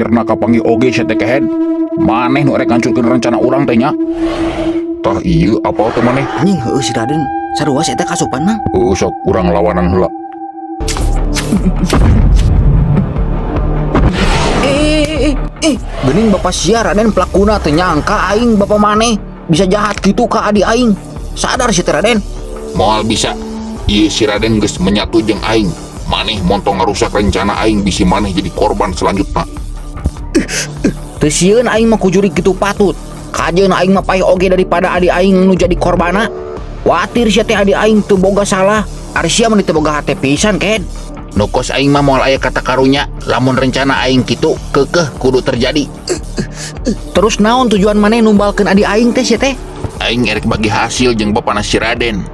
Karena kapanggih oge sia teh kehead. Maneh nu rek ngancurkeun rencana urang teh nya. Tah ieu apa teh maneh? Anjing heueuh si Raden. Sarua eta kasupan mang. Sok urang lawanan heula. Geuning bapak sia Raden pelakuna teu nyangka aing bapak maneh bisa jahat gitu ka adi aing. Sadar si teh Raden. Moal bisa. Ieu si Raden geus menyatu jeung aing. Maneh montong ngarusak rencana aing bisi maneh jadi korban selanjutnya. Teu sieun aing mah kujurig kitu patut. Kajeun aing mah paeh oge daripada adi aing nu jadi korbana. Watir sia teh adi aing teu boga salah. Ari sia mah teu boga hate pisan ked. Nukos aing mah moal aya kata karunya, lamun rencana aing kitu keukeuh kudu terjadi. Terus naon tujuan maneh numbalkeun adi aing teh sia teh? Aing erek bagi hasil jeung bapana si Raden.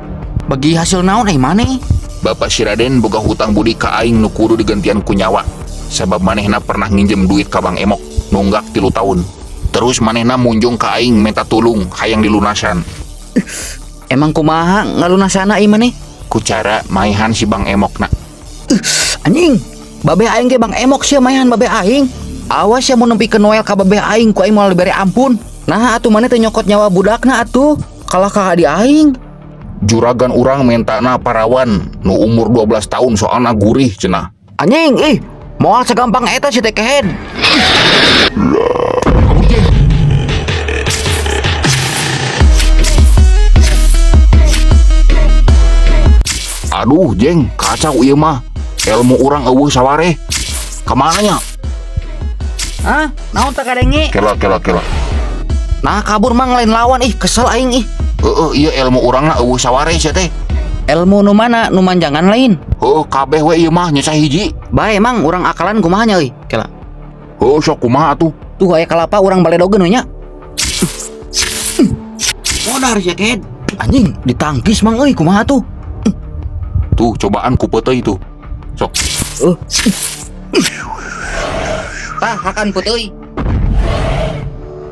Bagi hasil naon ai maneh? Bapak si Raden boga hutang budi ka aing nu kudu digantian ku nyawa. Sabab manehna pernah nginjem duit ka Bang Emok nunggak 3 tahun. Terus manehna munjung ka aing minta tulung hayang dilunasan. Emang kumaha ngalunasana ai maneh? Ku cara maehan si Bang Emokna. Anjing, babe aing ge Bang Emok sia maehan babe aing. Awas ya mun nempikeun Noel ka babe aing ku aing moal dibere ampun. Nah atuh maneh teh nyokot nyawa budakna atuh. Kalah ka adi aing. Juragan urang mentana parawan nu umur 12 tahun soalna gurih cenah. Anjing, moal sagampang eta si teh kehead. Aduh jeng, kacau ieu mah. Ilmu urang eueuh sawareh. Kamana nya? Hah? Naon teh kadenge? Kela. Nah kabur mang lain lawan kesel aing Ieu ilmu urangna eueuh sawareh sia teh. Ilmu nu mana nu manjangan lain. Kabeh we ieu mah nya sahiji. Bae mang urang akalan kumaha nya kela. Sok kumaha atuh? Tuh aya kalapa urang baledogeun we nya. Modar sia kehead. Anjing ditangkis mang kumaha tuh? Tuh cobaan ku peuteuy tuh. Sok. Tah hakan puteuy.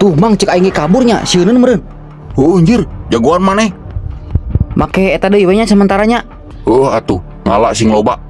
Tuh mang cek aing kaburnya sieun meureun. Anjir, jagoan maneh. Make eta deui we nya sementaranya. Atuh, ngalak sing loba.